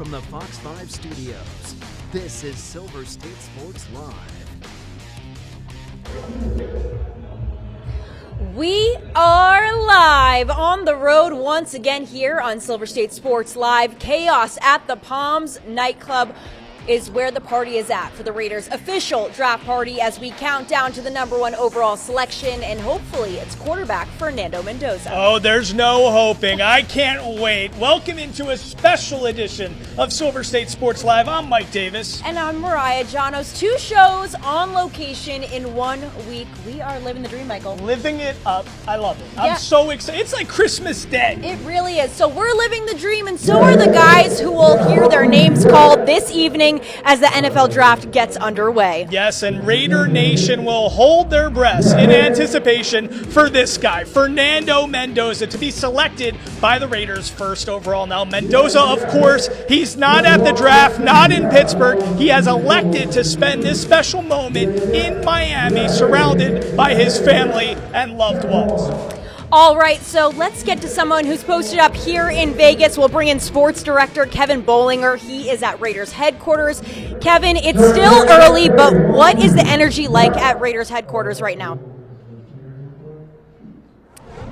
from the Fox 5 studios, this is Silver State Sports Live. We are live on the road once again here on Silver State Sports Live. Chaos at the Palms nightclub is where the party is at for the Raiders' official draft party as we count down to the number one overall selection, and hopefully it's quarterback Fernando Mendoza. Oh, there's no hoping. I can't wait. Welcome into a special edition of Silver State Sports Live. I'm Mike Davis. And I'm Mariah Janos. 2 shows on location in 1 week. We are living the dream, Michael. Living it up. I love it. Yeah. I'm so excited. It's like Christmas Day. It really is. So we're living the dream, and so are the guys who will hear their names called this evening as the NFL draft gets underway. Yes, and Raider Nation will hold their breaths in anticipation for this guy, Fernando Mendoza, to be selected by the Raiders first overall. Now, Mendoza, of course, he's not at the draft, not in Pittsburgh. He has elected to spend this special moment in Miami, surrounded by his family and loved ones. All right, so let's get to someone who's posted up here in Vegas. We'll bring in sports director Kevin Bollinger. He is at Raiders headquarters. Kevin, it's still early, but what is the energy like at Raiders headquarters right now?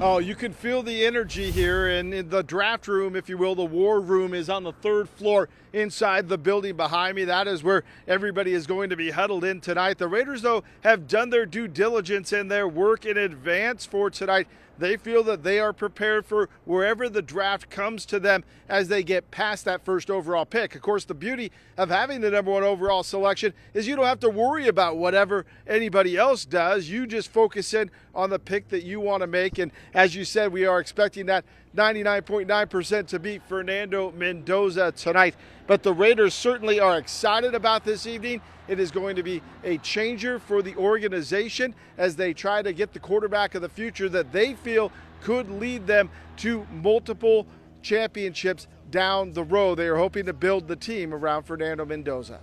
Oh, you can feel the energy here, and in the draft room, if you will, the war room is on the 3rd floor inside the building behind me. That is where everybody is going to be huddled in tonight. The Raiders, though, have done their due diligence and their work in advance for tonight. They feel that they are prepared for wherever the draft comes to them as they get past that first overall pick. Of course, the beauty of having the number 1 overall selection is you don't have to worry about whatever anybody else does. You just focus in on the pick that you want to make. And as you said, we are expecting that 99.9% to beat Fernando Mendoza tonight. But the Raiders certainly are excited about this evening. It is going to be a changer for the organization as they try to get the quarterback of the future that they feel could lead them to multiple championships down the road. They are hoping to build the team around Fernando Mendoza.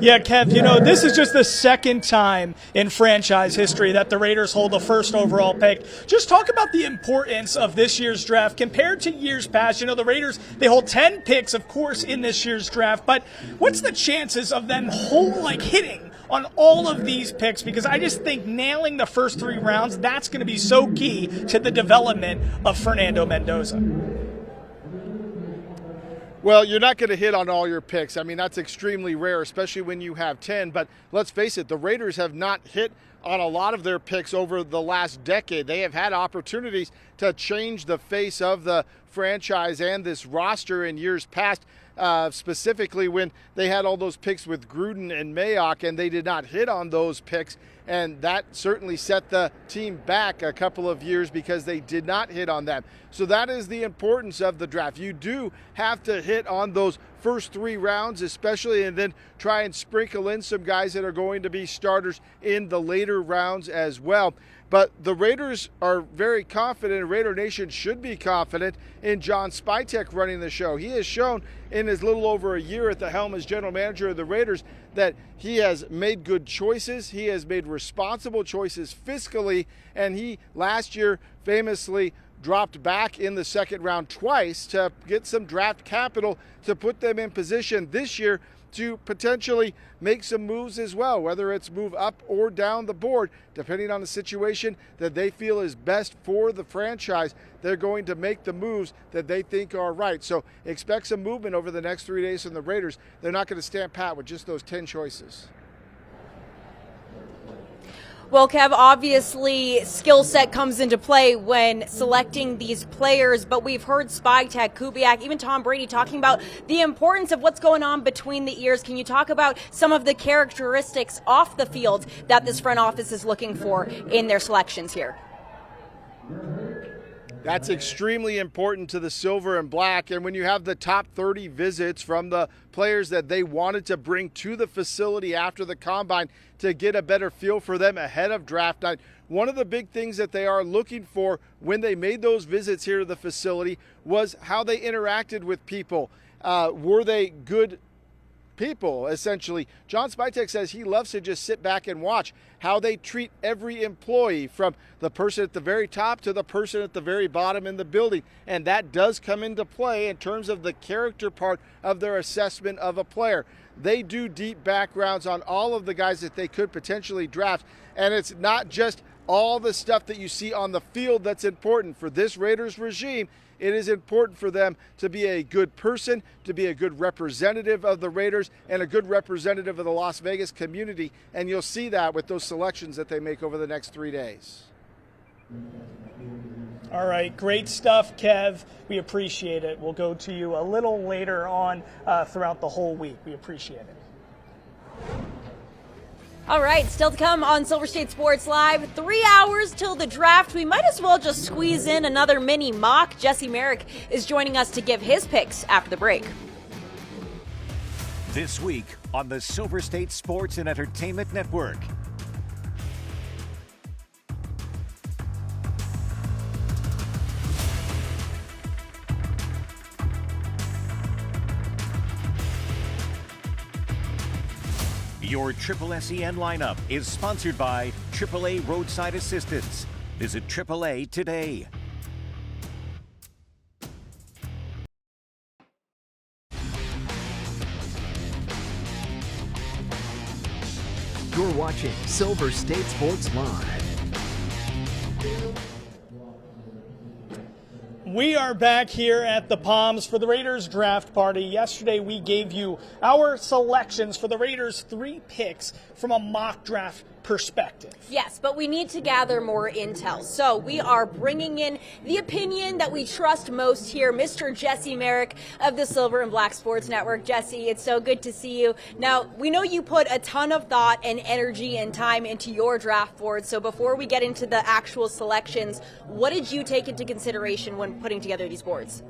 Yeah, Kev, you know, this is just the second time in franchise history that the Raiders hold the first overall pick. Just talk about the importance of this year's draft compared to years past. You know, the Raiders, they hold 10 picks, of course, in this year's draft, but what's the chances of them hitting on all of these picks? Because I just think nailing the first 3 rounds, that's going to be so key to the development of Fernando Mendoza. Well, you're not going to hit on all your picks. I mean, that's extremely rare, especially when you have 10. But let's face it, the Raiders have not hit on a lot of their picks over the last decade. They have had opportunities to change the face of the franchise and this roster in years past, specifically when they had all those picks with Gruden and Mayock, and they did not hit on those picks. And that certainly set the team back a couple of years because they did not hit on them. So that is the importance of the draft. You do have to hit on those first 3 rounds especially, and then try and sprinkle in some guys that are going to be starters in the later rounds as well. But the Raiders are very confident, and Raider Nation should be confident in John Spytek running the show. He has shown in his little over a year at the helm as general manager of the Raiders that he has made good choices. He has made responsible choices fiscally, and he last year famously dropped back in the 2nd round twice to get some draft capital to put them in position this year to potentially make some moves as well, whether it's move up or down the board, depending on the situation that they feel is best for the franchise. They're going to make the moves that they think are right. So expect some movement over the next 3 days from the Raiders. They're not going to stand pat with just those 10 choices. Well, Kev, obviously skill set comes into play when selecting these players, but we've heard Spytek, Kubiak, even Tom Brady talking about the importance of what's going on between the ears. Can you talk about some of the characteristics off the field that this front office is looking for in their selections here? That's extremely important to the Silver and Black. And when you have the top 30 visits from the players that they wanted to bring to the facility after the combine to get a better feel for them ahead of draft night, one of the big things that they are looking for when they made those visits here to the facility was how they interacted with people. Were they good people, essentially. John Spytek says he loves to just sit back and watch how they treat every employee, from the person at the very top to the person at the very bottom in the building. And that does come into play in terms of the character part of their assessment of a player. They do deep backgrounds on all of the guys that they could potentially draft. And it's not just all the stuff that you see on the field that's important. For this Raiders regime, it is important for them to be a good person, to be a good representative of the Raiders, and a good representative of the Las Vegas community. And you'll see that with those selections that they make over the next 3 days. All right, great stuff, Kev. We appreciate it. We'll go to you a little later on throughout the whole week. We appreciate it. All right, still to come on Silver State Sports Live. 3 hours till the draft. We might as well just squeeze in another mini mock. Jesse Merrick is joining us to give his picks after the break. This week on the Silver State Sports and Entertainment Network. Your Triple SEN lineup is sponsored by AAA Roadside Assistance. Visit AAA today. You're watching Silver State Sports Live. We are back here at the Palms for the Raiders draft party. Yesterday we gave you our selections for the Raiders' 3 picks from a mock draft perspective. Yes, but we need to gather more intel. So we are bringing in the opinion that we trust most here, Mr. Jesse Merrick of the Silver and Black Sports Network. Jesse, it's so good to see you. Now, we know you put a ton of thought and energy and time into your draft board. So before we get into the actual selections, what did you take into consideration when putting together these boards?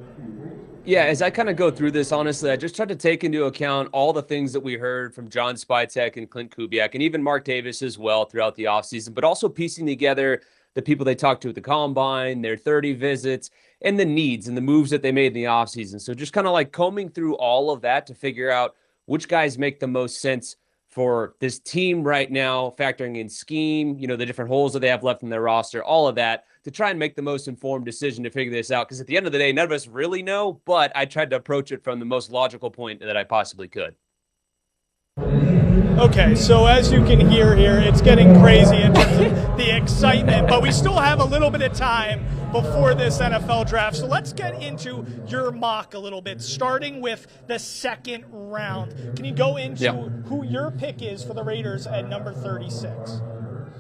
Yeah, as I kind of go through this, honestly, I just tried to take into account all the things that we heard from John Spytek and Clint Kubiak and even Mark Davis as well throughout the offseason, but also piecing together the people they talked to at the Combine, their 30 visits, and the needs and the moves that they made in the offseason. So just kind of like combing through all of that to figure out which guys make the most sense for this team right now, factoring in scheme, you know, the different holes that they have left in their roster, all of that, to try and make the most informed decision to figure this out. Because at the end of the day, none of us really know, but I tried to approach it from the most logical point that I possibly could. Okay, so as you can hear here, it's getting crazy in terms of the excitement, but we still have a little bit of time before this NFL draft. So let's get into your mock a little bit, starting with the second round. Can you go into who your pick is for the Raiders at number 36?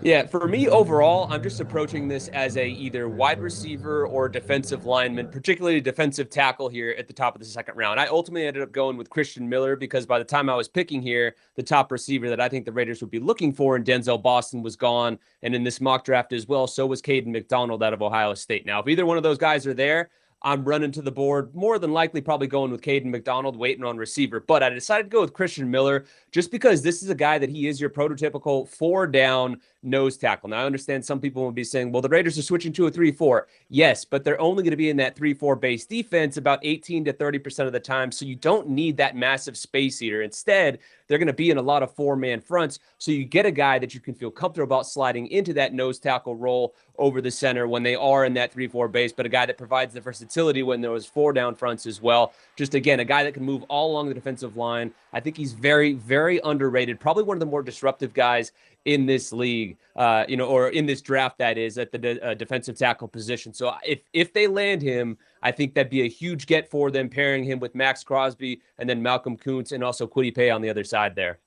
Yeah, for me overall, I'm just approaching this as a either wide receiver or defensive lineman, particularly defensive tackle here at the top of the second round. I ultimately ended up going with Christian Miller because by the time I was picking here, the top receiver that I think the Raiders would be looking for in Denzel Boston was gone. And in this mock draft as well, so was Caden McDonald out of Ohio State. Now, if either one of those guys are there, I'm running to the board, more than likely probably going with Caden McDonald, waiting on receiver. But I decided to go with Christian Miller just because this is a guy that he is your prototypical 4-down nose tackle. Now, I understand some people will be saying, well, the Raiders are switching to a 3-4. Yes, but they're only going to be in that 3-4 base defense about 18 to 30% of the time, so you don't need that massive space eater. Instead, they're going to be in a lot of 4-man fronts, so you get a guy that you can feel comfortable about sliding into that nose tackle role over the center when they are in that 3-4 base, but a guy that provides the versatility when there was 4-down fronts as well. Just, again, a guy that can move all along the defensive line. I think he's very, very underrated, probably one of the more disruptive guys in this league, or in this draft, that is, at the defensive tackle position. So if they land him, I think that'd be a huge get for them, pairing him with Max Crosby and then Malcolm Kuntz and also Kwity Paye on the other side there.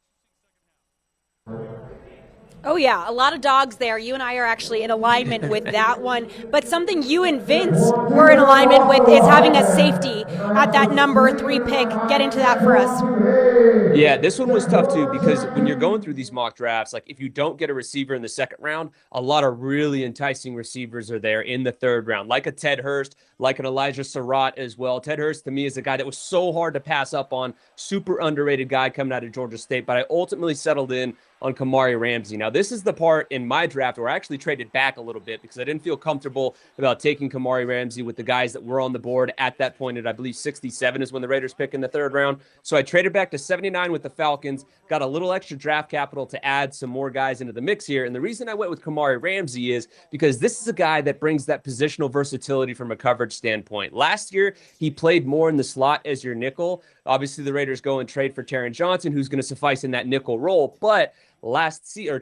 Oh, yeah, a lot of dogs there. You and I are actually in alignment with that one. But something you and Vince were in alignment with is having a safety at that number 3 pick. Get into that for us. Yeah, this one was tough, too, because when you're going through these mock drafts, like if you don't get a receiver in the second round, a lot of really enticing receivers are there in the third round, like a Ted Hurst, like an Elijah Surratt as well. Ted Hurst, to me, is a guy that was so hard to pass up on, super underrated guy coming out of Georgia State, but I ultimately settled in on Kamari Ramsey. Now, this is the part in my draft where I actually traded back a little bit because I didn't feel comfortable about taking Kamari Ramsey with the guys that were on the board at that point. At I believe 67 is when the Raiders pick in the third round. So I traded back to 79 with the Falcons, got a little extra draft capital to add some more guys into the mix here. And the reason I went with Kamari Ramsey is because this is a guy that brings that positional versatility from a coverage standpoint. Last year, he played more in the slot as your nickel. Obviously, the Raiders go and trade for Taron Johnson, who's going to suffice in that nickel role. But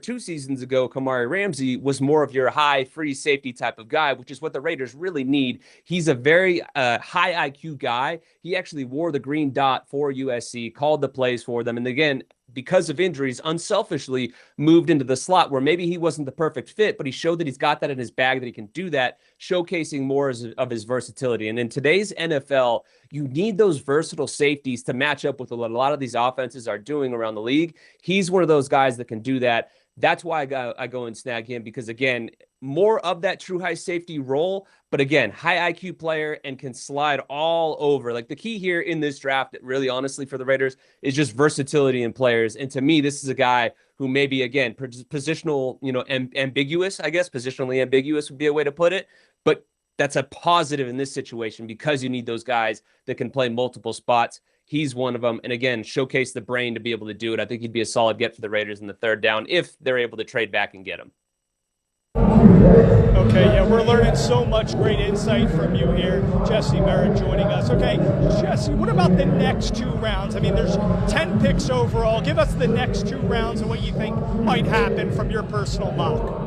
two seasons ago, Kamari Ramsey was more of your high free safety type of guy, which is what the Raiders really need. He's a very high IQ guy. He actually wore the green dot for USC, called the plays for them. And again, because of injuries, unselfishly moved into the slot where maybe he wasn't the perfect fit, but he showed that he's got that in his bag, that he can do that, showcasing more of his versatility. And in today's NFL, you need those versatile safeties to match up with what a lot of these offenses are doing around the league. He's one of those guys that can do that. That's why I go and snag him because, again, more of that true high safety role, but again, high IQ player and can slide all over. Like the key here in this draft, really honestly for the Raiders, is just versatility in players. And to me, this is a guy who maybe, again, positional, ambiguous, I guess, positionally ambiguous would be a way to put it. But that's a positive in this situation because you need those guys that can play multiple spots. He's one of them. And again, showcase the brain to be able to do it. I think he'd be a solid get for the Raiders in the third down if they're able to trade back and get him. Okay, yeah, we're learning so much great insight from you here. Jesse Merritt joining us. Okay, Jesse, what about the next 2 rounds? I mean, there's 10 picks overall. Give us the next 2 rounds and what you think might happen from your personal mock.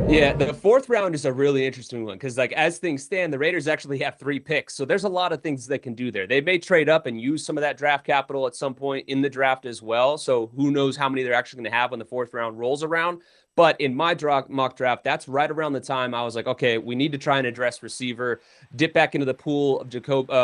Yeah, the 4th round is a really interesting one because, as things stand, the Raiders actually have 3 picks. So there's a lot of things they can do there. They may trade up and use some of that draft capital at some point in the draft as well. So who knows how many they're actually going to have when the 4th round rolls around. But in my mock draft, that's right around the time I was like, okay, we need to try and address receiver, dip back into the pool of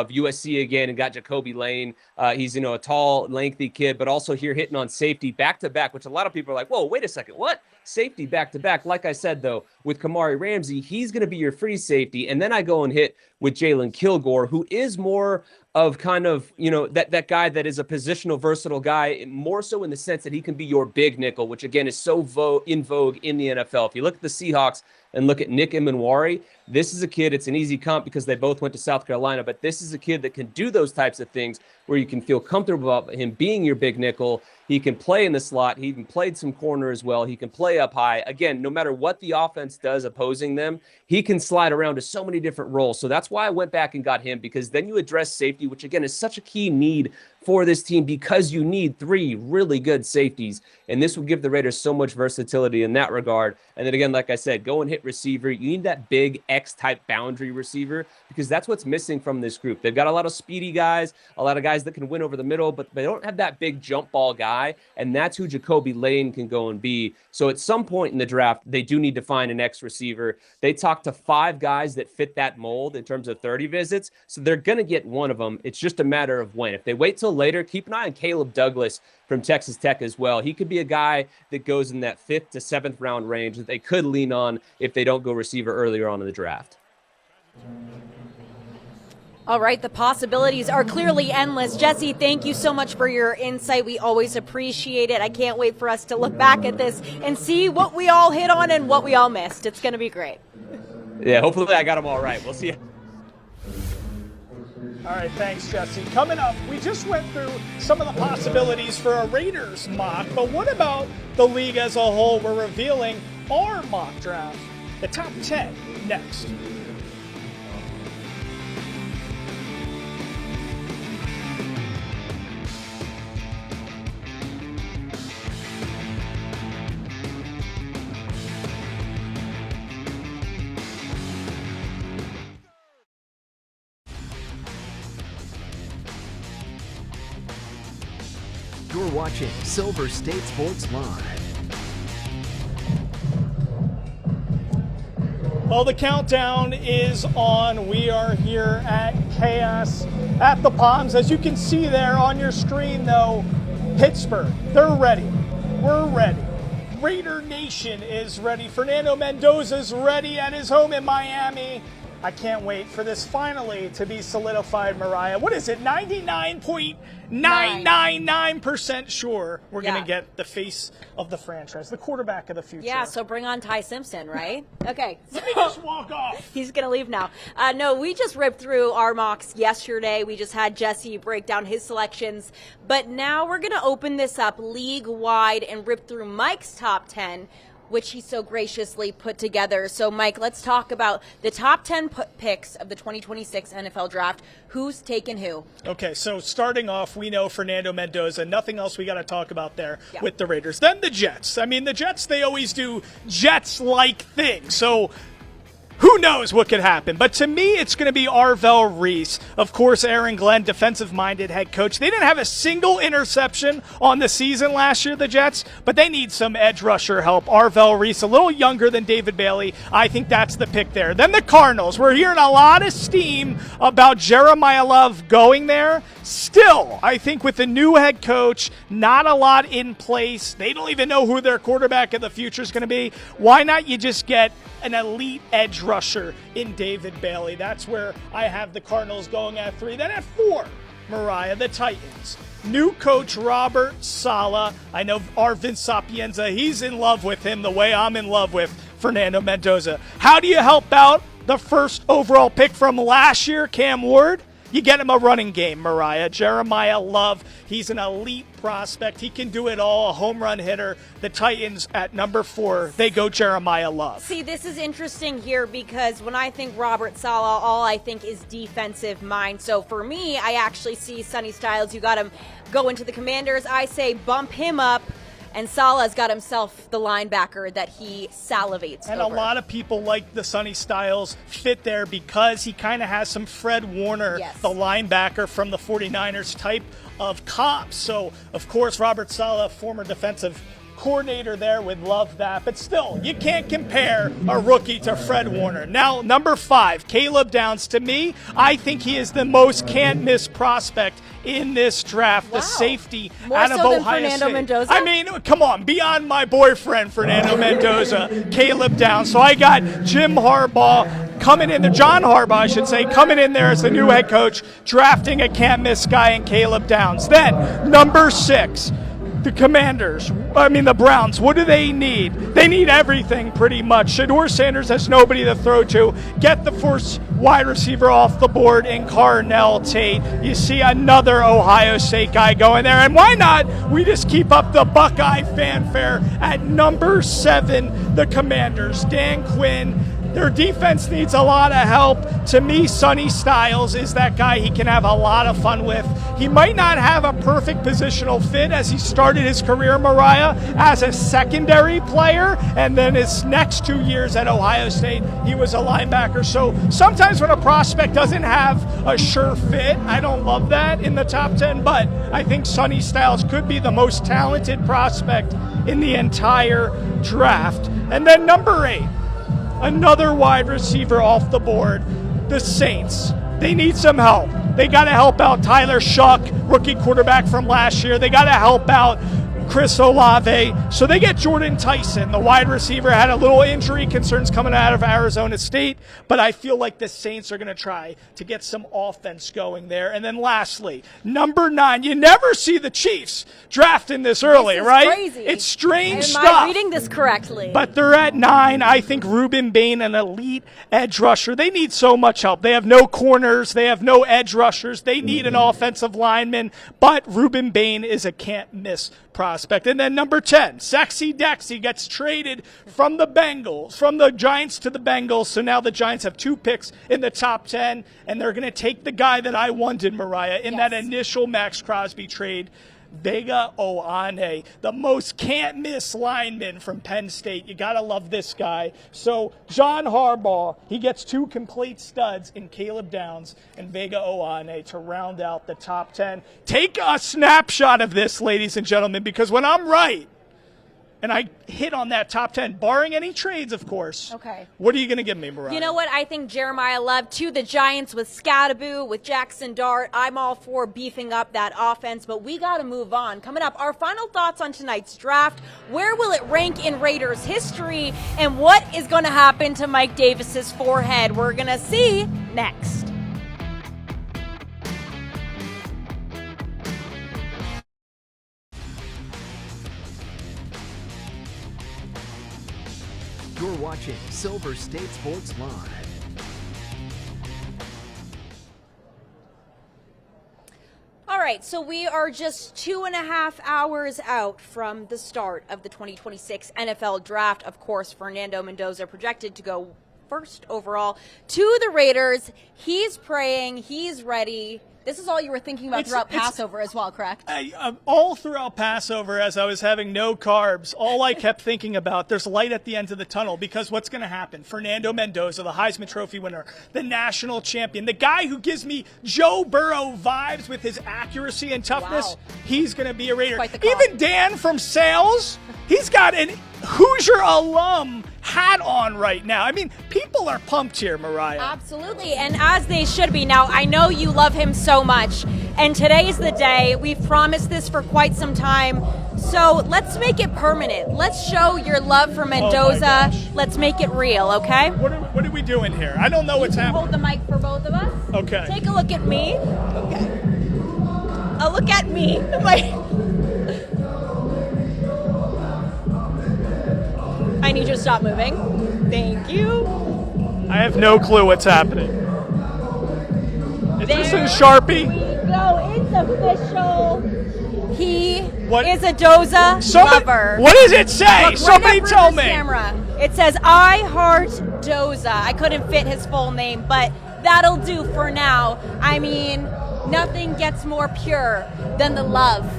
USC again and got Jacoby Lane. He's, a tall, lengthy kid, but also here hitting on safety back-to-back, which a lot of people are like, whoa, wait a second, what? Safety back-to-back. Like I said, though, with Kamari Ramsey, he's going to be your free safety. And then I go and hit with Jalen Kilgore, who is more of kind of, that guy that is a positional, versatile guy, more so in the sense that he can be your big nickel, which, again, is so in vogue in the NFL. If you look at the Seahawks and look at Nick Emanwari, this is a kid, it's an easy comp because they both went to South Carolina, but this is a kid that can do those types of things where you can feel comfortable about him being your big nickel. He can play in the slot. He even played some corner as well. He can play up high. Again, no matter what the offense does opposing them, he can slide around to so many different roles. So that's why I went back and got him, because then you address safety, which again is such a key need for this team because you need 3 really good safeties. And this will give the Raiders so much versatility in that regard. And then again, like I said, go and hit receiver. You need that big X-type boundary receiver because that's what's missing from this group. They've got a lot of speedy guys, a lot of guys that can win over the middle, but they don't have that big jump ball guy. And that's who Jacoby Lane can go and be. So at some point in the draft, they do need to find an X receiver. They talked to 5 guys that fit that mold in terms of 30 visits. So they're going to get one of them. It's just a matter of when. If they wait till later, keep an eye on Caleb Douglas from Texas Tech as well. He could be a guy that goes in that 5th to 7th round range that they could lean on if they don't go receiver earlier on in the draft. All right, the possibilities are clearly endless. Jesse, thank you so much for your insight. We always appreciate it. I can't wait for us to look back at this and see what we all hit on and what we all missed. It's going to be great. Yeah, hopefully I got them all right. We'll see you. All right, thanks, Jesse. Coming up, we just went through some of the possibilities for a Raiders mock, but what about the league as a whole? We're revealing our mock draft, the top 10, next. You're watching Silver State Sports Live. Well, the countdown is on. We are here at Chaos at the Palms. As you can see there on your screen, though, Pittsburgh, they're ready. We're ready. Raider Nation is ready. Fernando Mendoza is ready at his home in Miami. I can't wait for this finally to be solidified, Mariah. What is it? 99.999% sure we're going to get the face of the franchise, the quarterback of the future. Yeah, so bring on Ty Simpson, right? Okay. Let me just walk off. He's going to leave now. No, we just ripped through our mocks yesterday. We just had Jesse break down his selections. But now we're going to open this up league-wide and rip through Mike's top 10, which he so graciously put together. So, Mike, let's talk about the top 10 picks of the 2026 NFL Draft. Who's taking who? Okay, so starting off, we know Fernando Mendoza. Nothing else we got to talk about there with the Raiders. Then the Jets. I mean, the Jets, they always do Jets-like things. So who knows what could happen? But to me, it's going to be Arvell Reese. Of course, Aaron Glenn, defensive-minded head coach. They didn't have a single interception on the season last year, the Jets, but they need some edge rusher help. Arvell Reese, a little younger than David Bailey. I think that's the pick there. Then the Cardinals. We're hearing a lot of steam about Jeremiah Love going there. Still, I think with the new head coach, not a lot in place. They don't even know who their quarterback of the future is going to be. Why not you just get an elite edge rusher in David Bailey? That's where I have the Cardinals going at 3. Then at 4, Mariah, the Titans. New coach Robert Saleh. I know Arvin Sapienza, he's in love with him the way I'm in love with Fernando Mendoza. How do you help out the first overall pick from last year, Cam Ward? You get him a running game, Mariah. Jeremiah Love, he's an elite prospect. He can do it all, a home run hitter. The Titans at number 4, they go Jeremiah Love. See, this is interesting here because when I think Robert Saleh, all I think is defensive mind. So for me, I actually see Sonny Styles. You got him go into the Commanders. I say bump him up. And Saleh's got himself the linebacker that he salivates and over. A lot of people like the Sonny Styles fit there because he kind of has some Fred Warner, the linebacker from the 49ers type of cops. So, of course, Robert Saleh, former defensive coordinator there, would love that. But still, you can't compare a rookie to Fred Warner. Now, number 5, Caleb Downs. To me, I think he is the most can't-miss prospect in this draft, the safety out of Ohio Fernando State. Mendoza? I mean, come on, beyond my boyfriend, Fernando Mendoza, Caleb Downs. So I got Jim Harbaugh coming in there, John Harbaugh, I should say, coming in there as the new head coach, drafting a can't-miss guy in Caleb Downs. Then, number 6, the the Browns, what do they need? They need everything pretty much. Shedeur Sanders has nobody to throw to. Get the first wide receiver off the board in Carnell Tate. You see another Ohio State guy going there. And why not? We just keep up the Buckeye fanfare at number 7, the Commanders. Dan Quinn. Their defense needs a lot of help. To me, Sonny Styles is that guy he can have a lot of fun with. He might not have a perfect positional fit as he started his career, Mariah, as a secondary player, and then his next 2 years at Ohio State, he was a linebacker. So sometimes when a prospect doesn't have a sure fit, I don't love that in the top 10, but I think Sonny Styles could be the most talented prospect in the entire draft. And then number 8, another wide receiver off the board, the Saints. They need some help. They got to help out Tyler Shuck, rookie quarterback from last year. They got to help out Chris Olave. So they get Jordan Tyson. The wide receiver had a little injury concerns coming out of Arizona State, but I feel like the Saints are going to try to get some offense going there. And then lastly, number 9. You never see the Chiefs drafting this early, this is right? Crazy. It's strange stuff. Am I reading this correctly? But they're at 9. I think Reuben Bain, an elite edge rusher. They need so much help. They have no corners. They have no edge rushers. They need an offensive lineman. But Reuben Bain is a can't-miss prospect. And then number 10, Sexy Dexy gets traded from the Bengals, from the Giants to the Bengals. So now the Giants have 2 picks in the top 10, and they're going to take the guy that I wanted, Mariah, in that initial Max Crosby trade. Vega Oane, the most can't-miss lineman from Penn State. You got to love this guy. So John Harbaugh, he gets 2 complete studs in Caleb Downs and Vega Oane to round out the top 10. Take a snapshot of this, ladies and gentlemen, because when I'm right, and I hit on that top 10, barring any trades, of course. Okay. What are you going to give me, Mariah? You know what? I think Jeremiah Love to the Giants with Scadaboo, with Jackson Dart. I'm all for beefing up that offense, but we got to move on. Coming up, our final thoughts on tonight's draft. Where will it rank in Raiders history? And what is going to happen to Mike Davis's forehead? We're going to see next. You're watching Silver State Sports Live. All right, so we are just 2.5 hours out from the start of the 2026 NFL Draft. Of course, Fernando Mendoza projected to go first overall to the Raiders. He's praying, he's ready. This is all you were thinking about throughout Passover as well, correct? All throughout Passover, as I was having no carbs, all I kept thinking about, there's light at the end of the tunnel, because what's going to happen? Fernando Mendoza, the Heisman Trophy winner, the national champion, the guy who gives me Joe Burrow vibes with his accuracy and toughness, he's going to be a Raider. Even Dan from sales, he's got an Hoosier alum hat on right now. I mean, people are pumped here, Mariah. Absolutely, and as they should be. Now, I know you love him so much, and today's the day. We've promised this for quite some time, so let's make it permanent. Let's show your love for Mendoza. Let's make it real, okay? What are we doing here? I don't know what's happening. Hold the mic for both of us. Okay. Take a look at me. Okay. A look at me. I need you to stop moving. Thank you. I have no clue what's happening. Is this in Sharpie? We go. It's official. He is a Doza lover. What does it say? Look, somebody tell me. Camera. It says, I heart Doza. I couldn't fit his full name, but that'll do for now. I mean, nothing gets more pure than the love.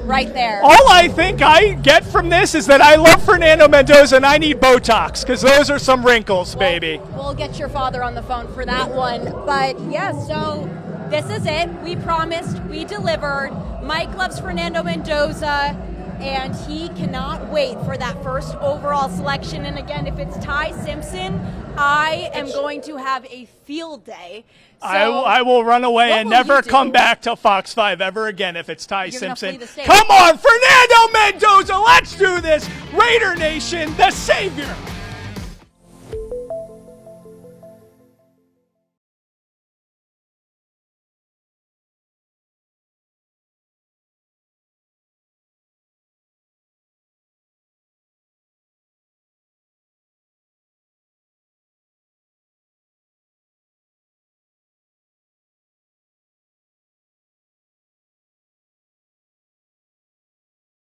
Right there. All I think I get from this is that I love Fernando Mendoza and I need Botox, because those are some wrinkles, baby. We'll get your father on the phone for that one. But yeah, so this is it. We promised, we delivered. Mike loves Fernando Mendoza, and he cannot wait for that first overall selection. And again, if it's Ty Simpson, I am going to have a field day. So I will run away and never come back to Fox 5 ever again if it's Ty Simpson. Come on, Fernando Mendoza, let's do this. Raider Nation, the savior